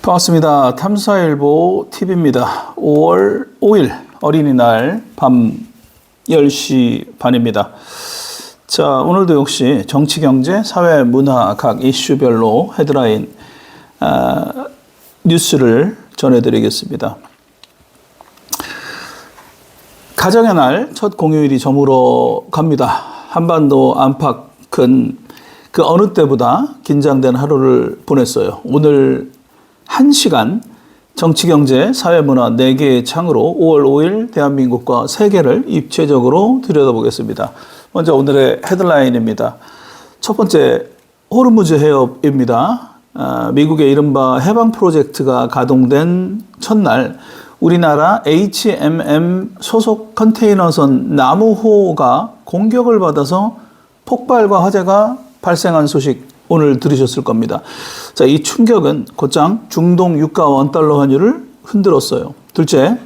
반갑습니다. 탐사일보 TV입니다. 5월 5일 어린이날 밤 10시 반입니다. 자, 오늘도 역시 정치, 경제, 사회, 문화 각 이슈별로 헤드라인 뉴스를 전해드리겠습니다. 가정의 날 첫 공휴일이 저물어 갑니다. 한반도 안팎은 그 어느 때보다 긴장된 하루를 보냈어요. 오늘 1시간 정치, 경제, 사회, 문화 4개의 창으로 5월 5일 대한민국과 세계를 입체적으로 들여다보겠습니다. 먼저 오늘의 헤드라인입니다. 첫 번째, 호르무즈 해협입니다. 미국의 이른바 해방 프로젝트가 가동된 첫날 우리나라 HMM 소속 컨테이너선 나무호가 공격을 받아서 폭발과 화재가 발생한 소식 오늘 들으셨을 겁니다. 자, 이 충격은 곧장 중동 유가 원달러 환율을 흔들었어요. 둘째,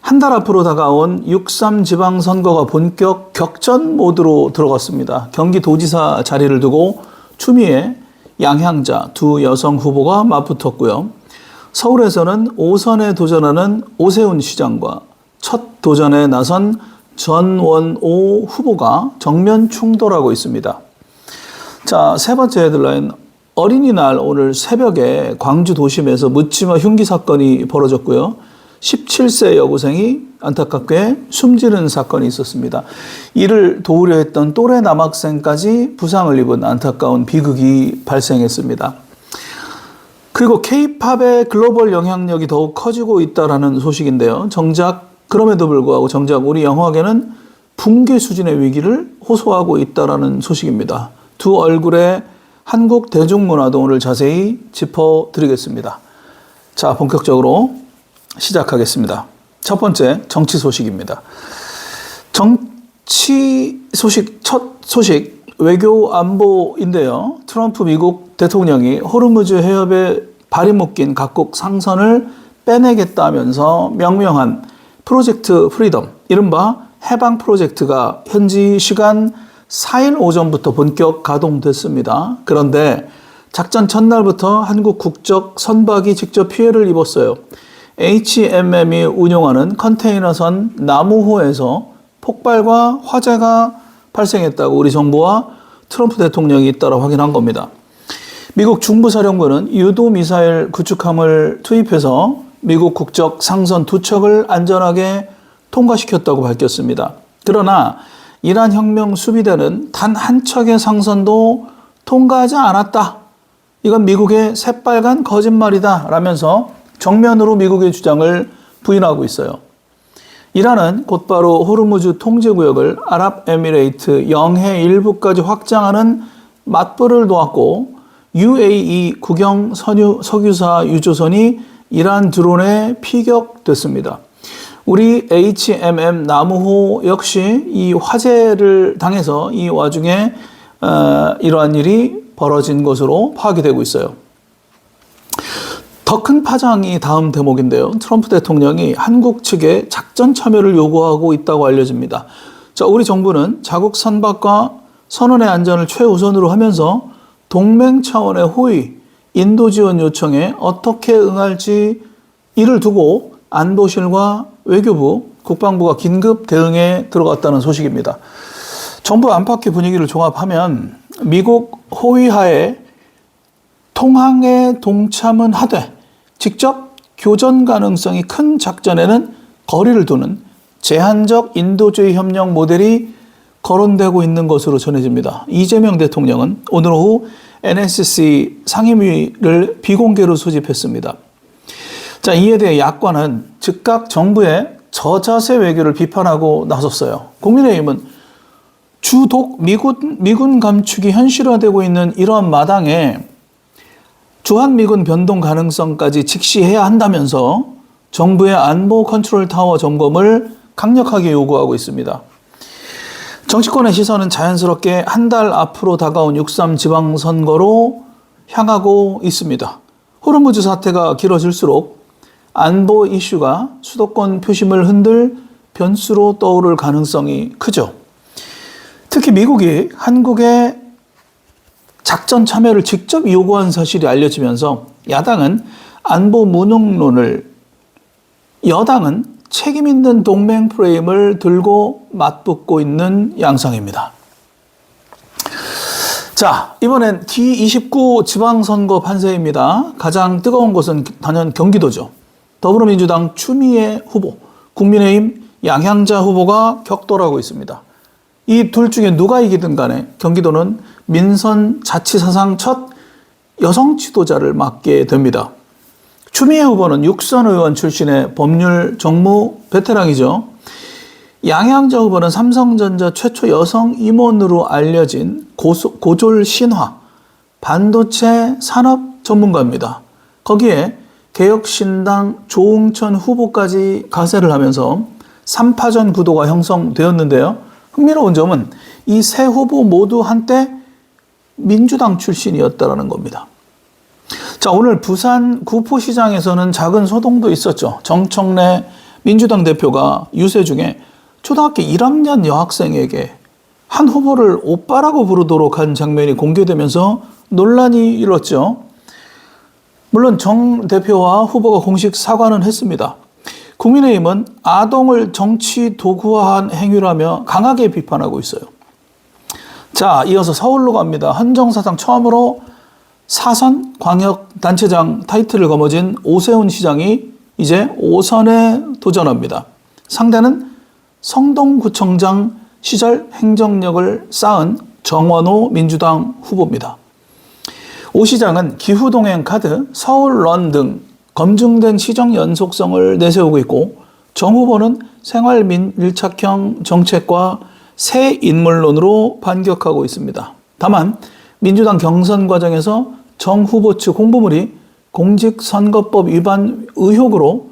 한 달 앞으로 다가온 6.3 지방선거가 본격 격전 모드로 들어갔습니다. 경기도지사 자리를 두고 추미애, 양향자 두 여성 후보가 맞붙었고요. 서울에서는 5선에 도전하는 오세훈 시장과 첫 도전에 나선 전원오 후보가 정면 충돌하고 있습니다. 자, 세 번째 헤드라인. 어린이날 오늘 새벽에 광주 도심에서 묻지마 흉기 사건이 벌어졌고요. 17세 여고생이 안타깝게 숨지는 사건이 있었습니다. 이를 도우려 했던 또래 남학생까지 부상을 입은 안타까운 비극이 발생했습니다. 그리고 K-팝의 글로벌 영향력이 더욱 커지고 있다는 소식인데요. 그럼에도 불구하고 정작 우리 영화계는 붕괴 수준의 위기를 호소하고 있다는 소식입니다. 두 얼굴의 한국 대중문화도 오늘 자세히 짚어드리겠습니다. 자, 본격적으로 시작하겠습니다. 첫 번째, 정치 소식입니다. 정치 소식, 첫 소식, 외교 안보인데요. 트럼프 미국 대통령이 호르무즈 해협에 발이 묶인 각국 상선을 빼내겠다면서 명명한 프로젝트 프리덤, 이른바 해방 프로젝트가 현지 시간 4일 오전부터 본격 가동됐습니다. 그런데 작전 첫날부터 한국 국적 선박이 직접 피해를 입었어요. HMM이 운용하는 컨테이너선 나무호에서 폭발과 화재가 발생했다고 우리 정부와 트럼프 대통령이 잇따라 확인한 겁니다. 미국 중부사령부는 유도미사일 구축함을 투입해서 미국 국적 상선 2척을 안전하게 통과시켰다고 밝혔습니다. 그러나 이란 혁명 수비대는 단 한 척의 상선도 통과하지 않았다. 이건 미국의 새빨간 거짓말이다 라면서 정면으로 미국의 주장을 부인하고 있어요. 이란은 곧바로 호르무즈 통제구역을 아랍에미레이트 영해 일부까지 확장하는 맞불을 놓았고 UAE 국영 석유사 유조선이 이란 드론에 피격됐습니다. 우리 HMM 나무호 역시 이 화재를 당해서 이 와중에 이러한 일이 벌어진 것으로 파악이 되고 있어요. 더 큰 파장이 다음 대목인데요. 트럼프 대통령이 한국 측에 작전 참여를 요구하고 있다고 알려집니다. 자, 우리 정부는 자국 선박과 선원의 안전을 최우선으로 하면서 동맹 차원의 호의, 인도 지원 요청에 어떻게 응할지 이를 두고 안보실과 외교부, 국방부가 긴급 대응에 들어갔다는 소식입니다. 정부 안팎의 분위기를 종합하면 미국 호위하에 통항에 동참은 하되 직접 교전 가능성이 큰 작전에는 거리를 두는 제한적 인도주의 협력 모델이 거론되고 있는 것으로 전해집니다. 이재명 대통령은 오늘 오후 NSC 상임위를 비공개로 소집했습니다. 자, 이에 대해 야권은 즉각 정부의 저자세 외교를 비판하고 나섰어요. 국민의힘은 주독 미군 감축이 현실화되고 있는 이런 마당에 주한미군 변동 가능성까지 직시해야 한다면서 정부의 안보 컨트롤 타워 점검을 강력하게 요구하고 있습니다. 정치권의 시선은 자연스럽게 한 달 앞으로 다가온 6.3 지방선거로 향하고 있습니다. 호르무즈 사태가 길어질수록 안보 이슈가 수도권 표심을 흔들 변수로 떠오를 가능성이 크죠. 특히 미국이 한국의 작전 참여를 직접 요구한 사실이 알려지면서 야당은 안보 무능론을 여당은 책임 있는 동맹 프레임을 들고 맞붙고 있는 양상입니다. 자, 이번엔 T29 지방선거 판세입니다. 가장 뜨거운 곳은 단연 경기도죠. 더불어민주당 추미애 후보, 국민의힘 양향자 후보가 격돌하고 있습니다. 이 둘 중에 누가 이기든 간에 경기도는 민선 자치사상 첫 여성 지도자를 맡게 됩니다. 추미애 후보는 육선 의원 출신의 법률 정무 베테랑이죠. 양향자 후보는 삼성전자 최초 여성 임원으로 알려진 고졸 신화 반도체 산업 전문가입니다. 거기에 개혁신당 조응천 후보까지 가세를 하면서 3파전 구도가 형성되었는데요. 흥미로운 점은 이 세 후보 모두 한때 민주당 출신이었다는 겁니다. 자, 오늘 부산 구포시장에서는 작은 소동도 있었죠. 정청래 민주당 대표가 유세 중에 초등학교 1학년 여학생에게 한 후보를 오빠라고 부르도록 한 장면이 공개되면서 논란이 일었죠. 물론 정 대표와 후보가 공식 사과는 했습니다. 국민의힘은 아동을 정치 도구화한 행위라며 강하게 비판하고 있어요. 자, 이어서 서울로 갑니다. 헌정사상 처음으로 사선 광역단체장 타이틀을 거머쥔 오세훈 시장이 이제 5선에 도전합니다. 상대는 성동구청장 시절 행정력을 쌓은 정원호 민주당 후보입니다. 오 시장은 기후동행 카드, 서울런 등 검증된 시정 연속성을 내세우고 있고, 정 후보는 생활 밀착형 정책과 새 인물론으로 반격하고 있습니다. 다만 민주당 경선 과정에서 정 후보 측 홍보물이 공직선거법 위반 의혹으로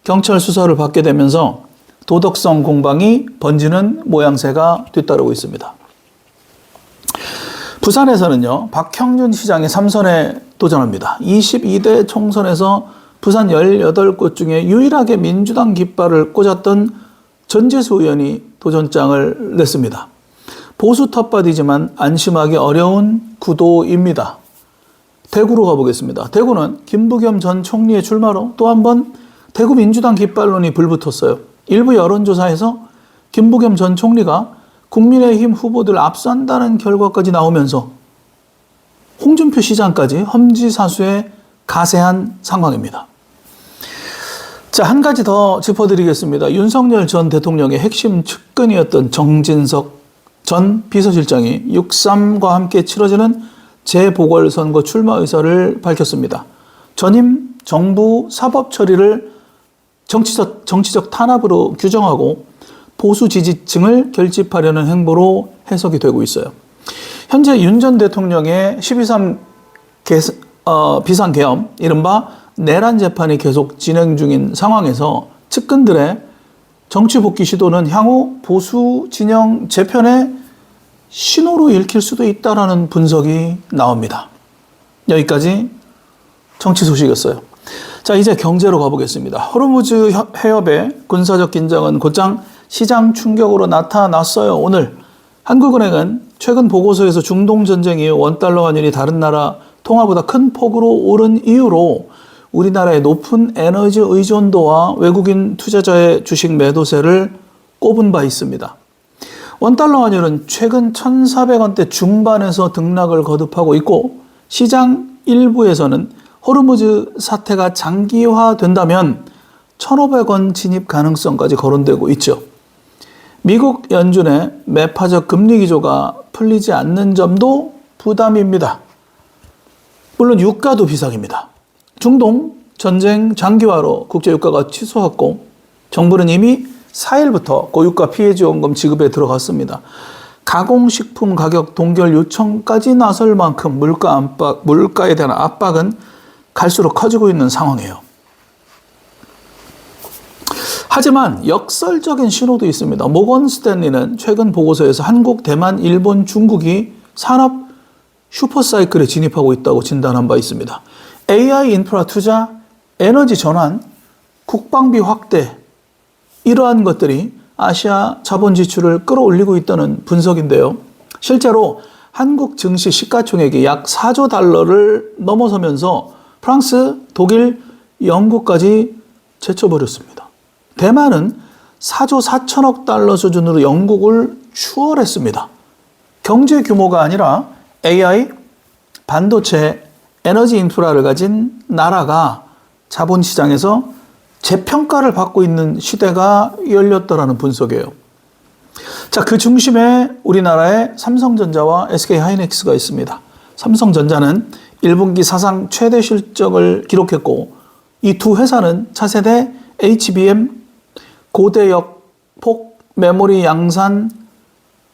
경찰 수사를 받게 되면서 도덕성 공방이 번지는 모양새가 뒤따르고 있습니다. 부산에서는요, 박형준 시장이 3선에 도전합니다. 22대 총선에서 부산 18곳 중에 유일하게 민주당 깃발을 꽂았던 전재수 의원이 도전장을 냈습니다. 보수 텃밭이지만 안심하기 어려운 구도입니다. 대구로 가보겠습니다. 대구는 김부겸 전 총리의 출마로 또 한 번 대구 민주당 깃발론이 불붙었어요. 일부 여론조사에서 김부겸 전 총리가 국민의힘 후보들 앞선다는 결과까지 나오면서 홍준표 시장까지 험지사수에 가세한 상황입니다. 자, 한 가지 더 짚어드리겠습니다. 윤석열 전 대통령의 핵심 측근이었던 정진석 전 비서실장이 6.3과 함께 치러지는 재보궐선거 출마 의사를 밝혔습니다. 전임 정부 사법 처리를 정치적 탄압으로 규정하고 보수 지지층을 결집하려는 행보로 해석이 되고 있어요. 현재 윤 전 대통령의 12.3 비상계엄, 이른바 내란 재판이 계속 진행 중인 상황에서 측근들의 정치 복귀 시도는 향후 보수 진영 재편의 신호로 읽힐 수도 있다라는 분석이 나옵니다. 여기까지 정치 소식이었어요. 자, 이제 경제로 가보겠습니다. 호르무즈 해협의 군사적 긴장은 곧장 시장 충격으로 나타났어요. 오늘 한국은행은 최근 보고서에서 중동 전쟁 이후 원달러 환율이 다른 나라 통화보다 큰 폭으로 오른 이유로 우리나라의 높은 에너지 의존도와 외국인 투자자의 주식 매도세를 꼽은 바 있습니다. 원달러 환율은 최근 1,400원대 중반에서 등락을 거듭하고 있고, 시장 일부에서는 호르무즈 사태가 장기화된다면 1,500원 진입 가능성까지 거론되고 있죠. 미국 연준의 매파적 금리 기조가 풀리지 않는 점도 부담입니다. 물론 유가도 비상입니다. 중동 전쟁 장기화로 국제유가가 치솟았고, 정부는 이미 4일부터 고유가 피해지원금 지급에 들어갔습니다. 가공식품 가격 동결 요청까지 나설 만큼 물가에 대한 압박은 갈수록 커지고 있는 상황이에요. 하지만 역설적인 신호도 있습니다. 모건 스탠리는 최근 보고서에서 한국, 대만, 일본, 중국이 산업 슈퍼사이클에 진입하고 있다고 진단한 바 있습니다. AI 인프라 투자, 에너지 전환, 국방비 확대, 이러한 것들이 아시아 자본 지출을 끌어올리고 있다는 분석인데요. 실제로 한국 증시 시가총액이 약 4조 달러를 넘어서면서 프랑스, 독일, 영국까지 제쳐버렸습니다. 대만은 4조 4천억 달러 수준으로 영국을 추월했습니다. 경제 규모가 아니라 AI, 반도체, 에너지 인프라를 가진 나라가 자본시장에서 재평가를 받고 있는 시대가 열렸다라는 분석이에요. 자, 그 중심에 우리나라의 삼성전자와 SK하이닉스가 있습니다. 삼성전자는 1분기 사상 최대 실적을 기록했고 이 두 회사는 차세대 HBM 고대역 폭 메모리 양산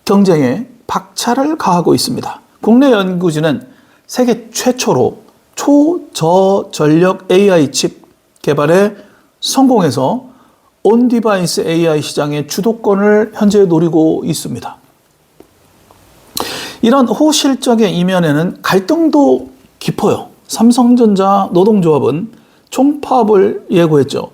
경쟁에 박차를 가하고 있습니다. 국내 연구진은 세계 최초로 초저전력 AI 칩 개발에 성공해서 온디바이스 AI 시장의 주도권을 현재 노리고 있습니다. 이런 호실적의 이면에는 갈등도 깊어요. 삼성전자 노동조합은 총파업을 예고했죠.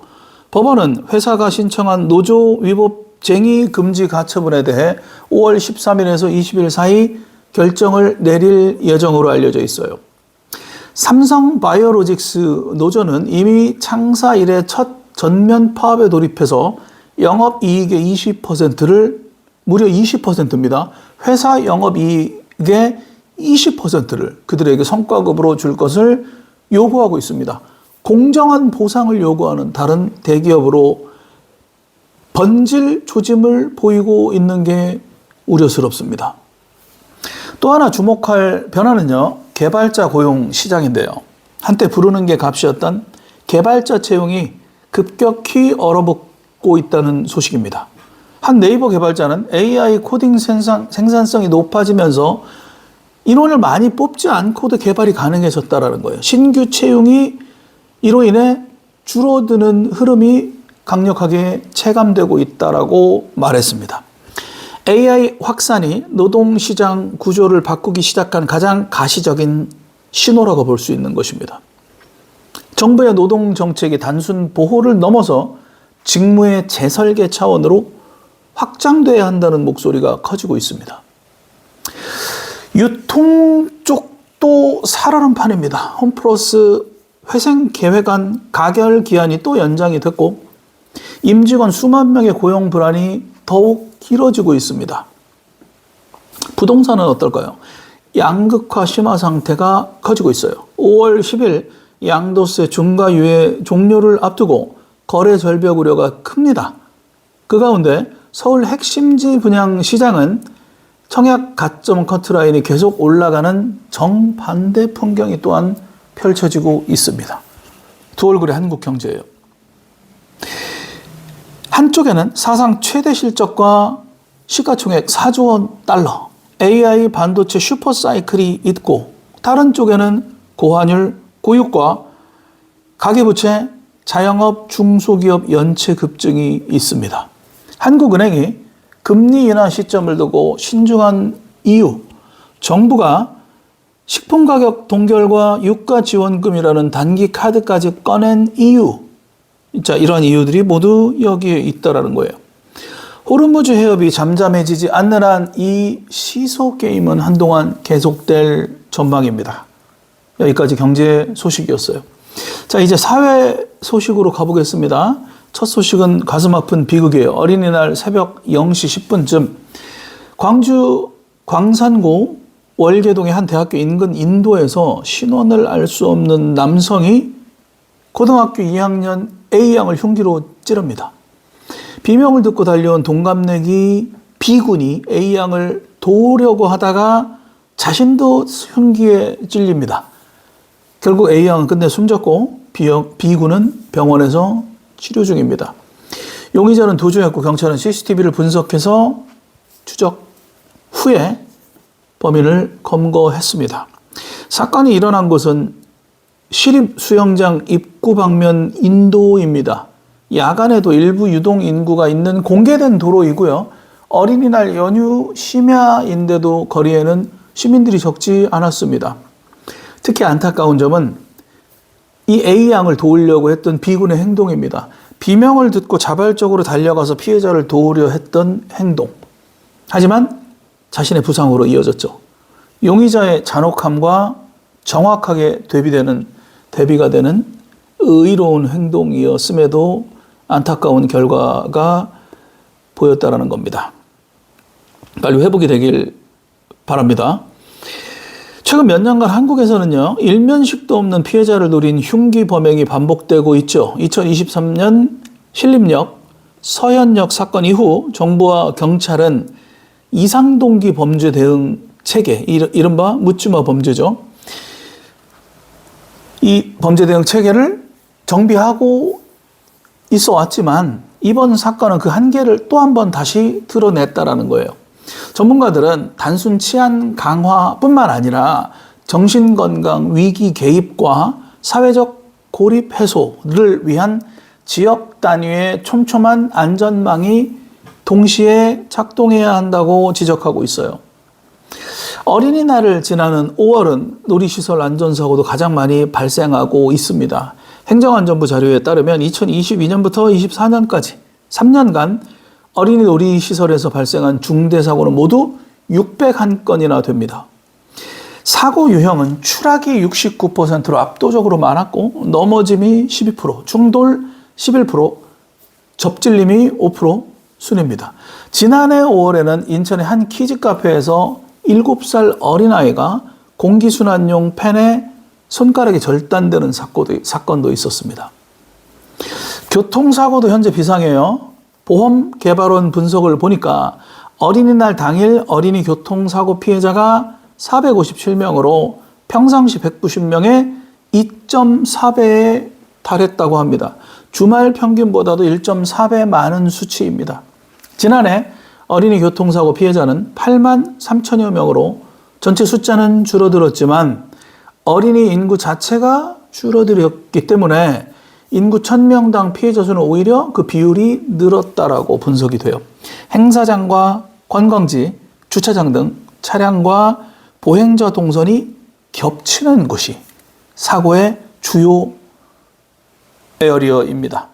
법원은 회사가 신청한 노조 위법 쟁의 금지 가처분에 대해 5월 13일에서 20일 사이 결정을 내릴 예정으로 알려져 있어요. 삼성바이오로직스 노조는 이미 창사 이래 첫 전면 파업에 돌입해서 영업이익의 20%를 무려 20%입니다. 회사 영업이익의 20%를 그들에게 성과급으로 줄 것을 요구하고 있습니다. 공정한 보상을 요구하는 다른 대기업으로 번질 조짐을 보이고 있는 게 우려스럽습니다. 또 하나 주목할 변화는요, 개발자 고용 시장인데요. 한때 부르는 게 값이었던 개발자 채용이 급격히 얼어붙고 있다는 소식입니다. 한 네이버 개발자는 AI 코딩 생산성이 높아지면서 인원을 많이 뽑지 않고도 개발이 가능해졌다는 거예요. 신규 채용이 이로 인해 줄어드는 흐름이 강력하게 체감되고 있다라고 말했습니다. AI 확산이 노동시장 구조를 바꾸기 시작한 가장 가시적인 신호라고 볼 수 있는 것입니다. 정부의 노동정책이 단순 보호를 넘어서 직무의 재설계 차원으로 확장돼야 한다는 목소리가 커지고 있습니다. 유통 쪽도 살아난 판입니다. 홈플러스 회생 계획안 가결 기한이 또 연장이 됐고 임직원 수만 명의 고용 불안이 더욱 길어지고 있습니다. 부동산은 어떨까요? 양극화 심화 상태가 커지고 있어요. 5월 10일 양도세 중과유예 종료를 앞두고 거래 절벽 우려가 큽니다. 그 가운데 서울 핵심지 분양 시장은 청약 가점 커트라인이 계속 올라가는 정반대 풍경이 또한 펼쳐지고 있습니다. 두 얼굴의 한국 경제예요. 한쪽에는 사상 최대 실적과 시가총액 4조 원 달러, AI 반도체 슈퍼사이클이 있고 다른 쪽에는 고환율, 고유가, 가계부채, 자영업, 중소기업 연체 급증이 있습니다. 한국은행이 금리 인하 시점을 두고 신중한 이유, 정부가 식품가격 동결과 유가지원금이라는 단기 카드까지 꺼낸 이유, 자, 이러한 이유들이 모두 여기에 있다라는 거예요. 호르무즈 해협이 잠잠해지지 않는 한 이 시소 게임은 한동안 계속될 전망입니다. 여기까지 경제 소식이었어요. 자, 이제 사회 소식으로 가보겠습니다. 첫 소식은 가슴 아픈 비극이에요. 어린이날 새벽 0시 10분쯤 광주 광산구 월계동의 한 대학교 인근 인도에서 신원을 알 수 없는 남성이 고등학교 2학년 A양을 흉기로 찌릅니다. 비명을 듣고 달려온 동갑내기 B군이 A양을 도우려고 하다가 자신도 흉기에 찔립니다. 결국 A양은 끝내 숨졌고 B군은 병원에서 치료 중입니다. 용의자는 도주했고 경찰은 CCTV를 분석해서 추적 후에 범인을 검거했습니다. 사건이 일어난 곳은 시립 수영장 입구 방면 인도입니다. 야간에도 일부 유동 인구가 있는 공개된 도로이고요. 어린이날 연휴 심야인데도 거리에는 시민들이 적지 않았습니다. 특히 안타까운 점은 이 A양을 도우려고 했던 B군의 행동입니다. 비명을 듣고 자발적으로 달려가서 피해자를 도우려 했던 행동. 하지만 자신의 부상으로 이어졌죠. 용의자의 잔혹함과 정확하게 대비가 되는 의로운 행동이었음에도 안타까운 결과가 보였다라는 겁니다. 빨리 회복이 되길 바랍니다. 최근 몇 년간 한국에서는요, 일면식도 없는 피해자를 노린 흉기 범행이 반복되고 있죠. 2023년 신림역, 서현역 사건 이후 정부와 경찰은 이상동기 범죄 대응 체계, 이른바 묻지마 범죄죠. 이 범죄 대응 체계를 정비하고 있어 왔지만 이번 사건은 그 한계를 또 한 번 다시 드러냈다라는 거예요. 전문가들은 단순 치안 강화뿐만 아니라 정신건강 위기 개입과 사회적 고립 해소를 위한 지역 단위의 촘촘한 안전망이 동시에 작동해야 한다고 지적하고 있어요. 어린이날을 지나는 5월은 놀이시설 안전사고도 가장 많이 발생하고 있습니다. 행정안전부 자료에 따르면 2022년부터 24년까지 3년간 어린이 놀이시설에서 발생한 중대사고는 모두 601건이나 됩니다. 사고 유형은 추락이 69%로 압도적으로 많았고 넘어짐이 12%, 충돌 11%, 접질림이 5% 순입니다. 지난해 5월에는 인천의 한 키즈카페에서 7살 어린아이가 공기순환용 팬에 손가락이 절단되는 사건도 있었습니다. 교통사고도 현재 비상해요. 보험개발원 분석을 보니까 어린이날 당일 어린이 교통사고 피해자가 457명으로 평상시 190명의 2.4배에 달했다고 합니다. 주말 평균보다도 1.4배 많은 수치입니다. 지난해 어린이 교통사고 피해자는 8만 3천여 명으로 전체 숫자는 줄어들었지만 어린이 인구 자체가 줄어들었기 때문에 인구 1000명당 피해자 수는 오히려 그 비율이 늘었다라고 분석이 돼요. 행사장과 관광지, 주차장 등 차량과 보행자 동선이 겹치는 곳이 사고의 주요 에어리어입니다.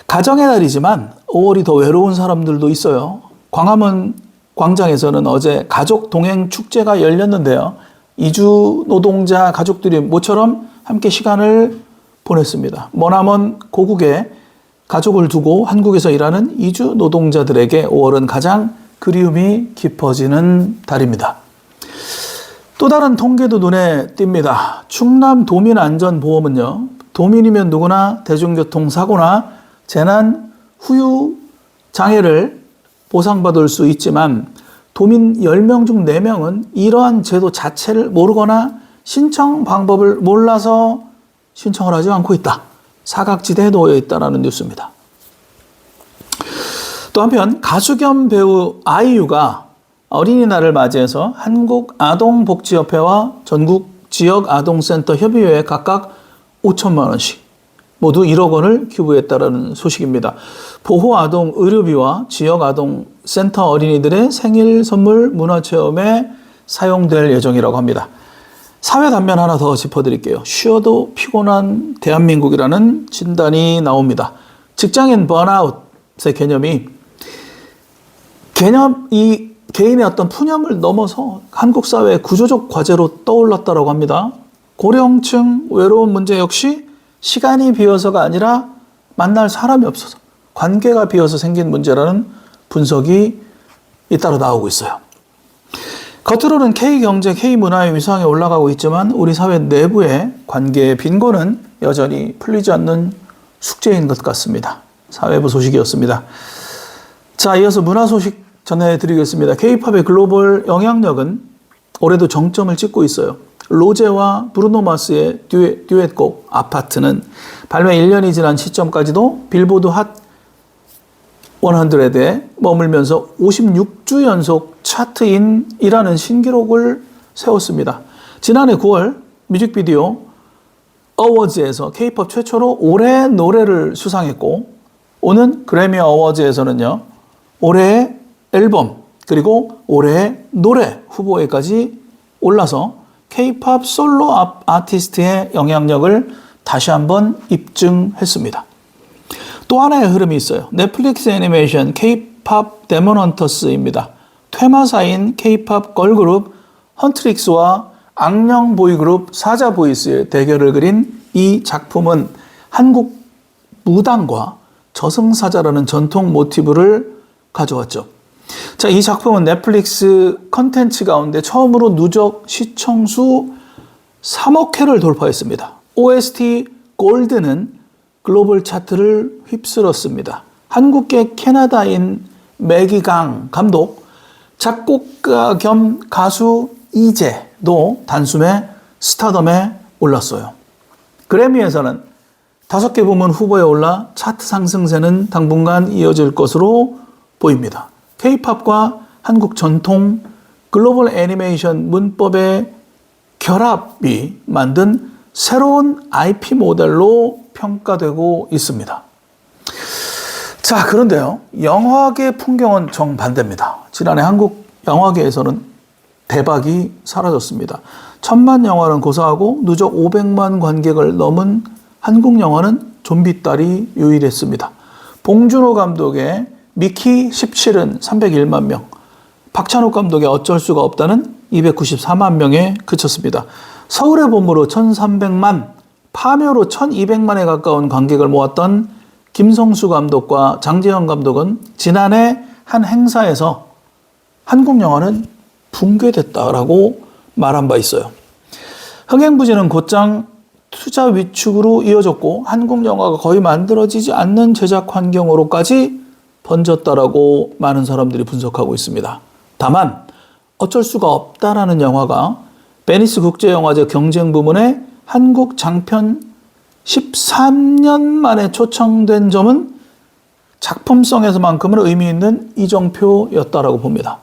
가정의 달이지만 5월이 더 외로운 사람들도 있어요. 광화문 광장에서는 어제 가족 동행 축제가 열렸는데요. 이주 노동자 가족들이 모처럼 함께 시간을 보냈습니다. 머나먼 고국에 가족을 두고 한국에서 일하는 이주 노동자들에게 5월은 가장 그리움이 깊어지는 달입니다. 또 다른 통계도 눈에 띕니다. 충남 도민안전보험은요, 도민이면 누구나 대중교통사고나 재난 후유 장애를 보상받을 수 있지만 도민 10명 중 4명은 이러한 제도 자체를 모르거나 신청 방법을 몰라서 신청을 하지 않고 있다. 사각지대에 놓여 있다는 뉴스입니다. 또 한편 가수 겸 배우 아이유가 어린이날을 맞이해서 한국아동복지협회와 전국지역아동센터 협의회에 각각 5천만 원씩 모두 1억 원을 기부했다는 소식입니다. 보호아동 의료비와 지역아동센터 어린이들의 생일 선물 문화체험에 사용될 예정이라고 합니다. 사회 단면 하나 더 짚어드릴게요. 쉬어도 피곤한 대한민국이라는 진단이 나옵니다. 직장인 번아웃의 이 개인의 어떤 푸념을 넘어서 한국 사회의 구조적 과제로 떠올랐다고 합니다. 고령층 외로운 문제 역시 시간이 비어서가 아니라 만날 사람이 없어서 관계가 비어서 생긴 문제라는 분석이 잇따라 나오고 있어요. 겉으로는 K경제, K문화의 위상에 올라가고 있지만 우리 사회 내부의 관계의 빈곤은 여전히 풀리지 않는 숙제인 것 같습니다. 사회부 소식이었습니다. 자, 이어서 문화 소식 전해드리겠습니다. K-팝의 글로벌 영향력은 올해도 정점을 찍고 있어요. 로제와 브루노 마스의 듀엣곡 아파트는 발매 1년이 지난 시점까지도 빌보드 핫 100에 머물면서 56주 연속 차트인이라는 신기록을 세웠습니다. 지난해 9월 뮤직비디오 어워즈에서 K-팝 최초로 올해의 노래를 수상했고 오는 그래미 어워즈에서는요, 올해의 앨범 그리고 올해의 노래 후보에까지 올라서 K-팝 솔로 아티스트의 영향력을 다시 한번 입증했습니다. 또 하나의 흐름이 있어요. 넷플릭스 애니메이션 K-팝 데몬 헌터스입니다. 퇴마사인 K-팝 걸그룹 헌트릭스와 악령 보이그룹 사자 보이스의 대결을 그린 이 작품은 한국 무당과 저승사자라는 전통 모티브를 가져왔죠. 자, 이 작품은 넷플릭스 컨텐츠 가운데 처음으로 누적 시청수 3억 회를 돌파했습니다. OST 골드는 글로벌 차트를 휩쓸었습니다. 한국계 캐나다인 매기강 감독, 작곡가 겸 가수 이재도 단숨에 스타덤에 올랐어요. 그래미에서는 5개 부문 후보에 올라 차트 상승세는 당분간 이어질 것으로 보입니다. K-팝과 한국 전통 글로벌 애니메이션 문법의 결합이 만든 새로운 IP 모델로 평가되고 있습니다. 자, 그런데요, 영화계 풍경은 정반대입니다. 지난해 한국 영화계에서는 대박이 사라졌습니다. 1000만 영화는 고사하고 누적 500만 관객을 넘은 한국 영화는 좀비딸이 유일했습니다. 봉준호 감독의 미키 17은 301만 명, 박찬욱 감독의 어쩔 수가 없다는 294만 명에 그쳤습니다. 서울의 봄으로 1300만, 파묘로 1200만에 가까운 관객을 모았던 김성수 감독과 장재현 감독은 지난해 한 행사에서 한국 영화는 붕괴됐다라고 말한 바 있어요. 흥행부진은 곧장 투자 위축으로 이어졌고 한국 영화가 거의 만들어지지 않는 제작 환경으로까지 번졌다라고 많은 사람들이 분석하고 있습니다. 다만 어쩔 수가 없다라는 영화가 베니스 국제영화제 경쟁 부문에 한국 장편 13년 만에 초청된 점은 작품성에서만큼은 의미 있는 이정표였다라고 봅니다.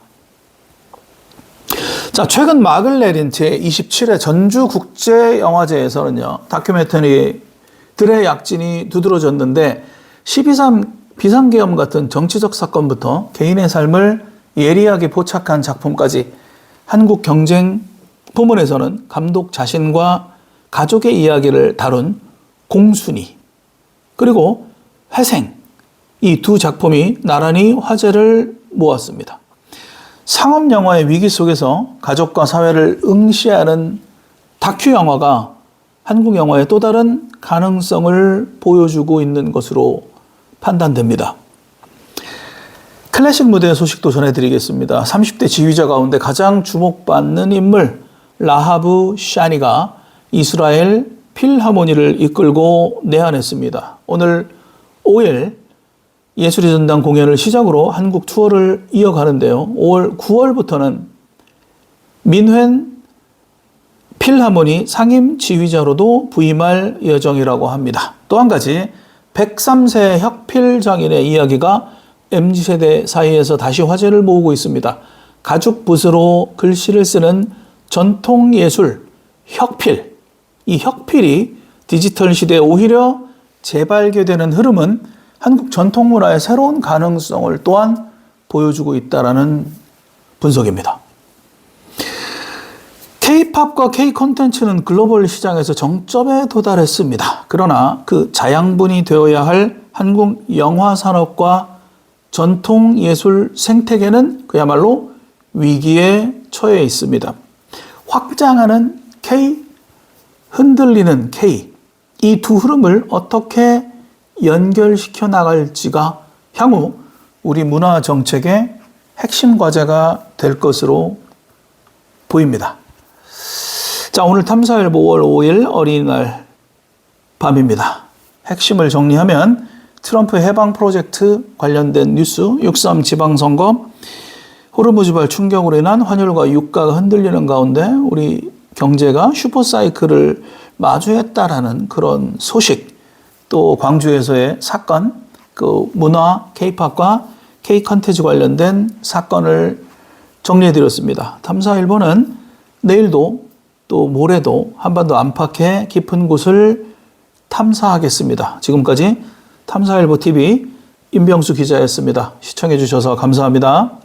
자, 최근 막을 내린 제27회 전주국제영화제에서는요, 다큐멘터리들의 약진이 두드러졌는데 12.3 비상계엄 같은 정치적 사건부터 개인의 삶을 예리하게 포착한 작품까지 한국 경쟁 부문에서는 감독 자신과 가족의 이야기를 다룬 공순이 그리고 회생, 이 두 작품이 나란히 화제를 모았습니다. 상업 영화의 위기 속에서 가족과 사회를 응시하는 다큐 영화가 한국 영화의 또 다른 가능성을 보여주고 있는 것으로 판단됩니다. 클래식 무대 소식도 전해드리겠습니다. 30대 지휘자 가운데 가장 주목받는 인물 라하브 샤니가 이스라엘 필하모니를 이끌고 내한했습니다. 오늘 5일 예술의 전당 공연을 시작으로 한국 투어를 이어가는데요. 9월부터는 민회는 필하모니 상임 지휘자로도 부임할 예정이라고 합니다. 또 한 가지 103세 혁필장인의 이야기가 MZ세대 사이에서 다시 화제를 모으고 있습니다. 가죽붓으로 글씨를 쓰는 전통예술 혁필. 이 혁필이 디지털 시대에 오히려 재발견되는 흐름은 한국 전통문화의 새로운 가능성을 또한 보여주고 있다는 분석입니다. K-팝과 K-콘텐츠는 글로벌 시장에서 정점에 도달했습니다. 그러나 그 자양분이 되어야 할 한국 영화 산업과 전통예술 생태계는 그야말로 위기에 처해 있습니다. 확장하는 K, 흔들리는 K, 이 두 흐름을 어떻게 연결시켜 나갈지가 향후 우리 문화 정책의 핵심 과제가 될 것으로 보입니다. 자, 오늘 탐사일보 5월 5일 어린이날 밤입니다. 핵심을 정리하면 트럼프 해방 프로젝트 관련된 뉴스, 6.3 지방선거, 호르무즈발 충격으로 인한 환율과 유가가 흔들리는 가운데 우리 경제가 슈퍼사이클을 마주했다라는 그런 소식, 또 광주에서의 사건, 그 문화, K-팝과 K-컨텐츠 관련된 사건을 정리해드렸습니다. 탐사일보는 내일도 또 모레도 한반도 안팎의 깊은 곳을 탐사하겠습니다. 지금까지 탐사일보 TV 임병수 기자였습니다. 시청해주셔서 감사합니다.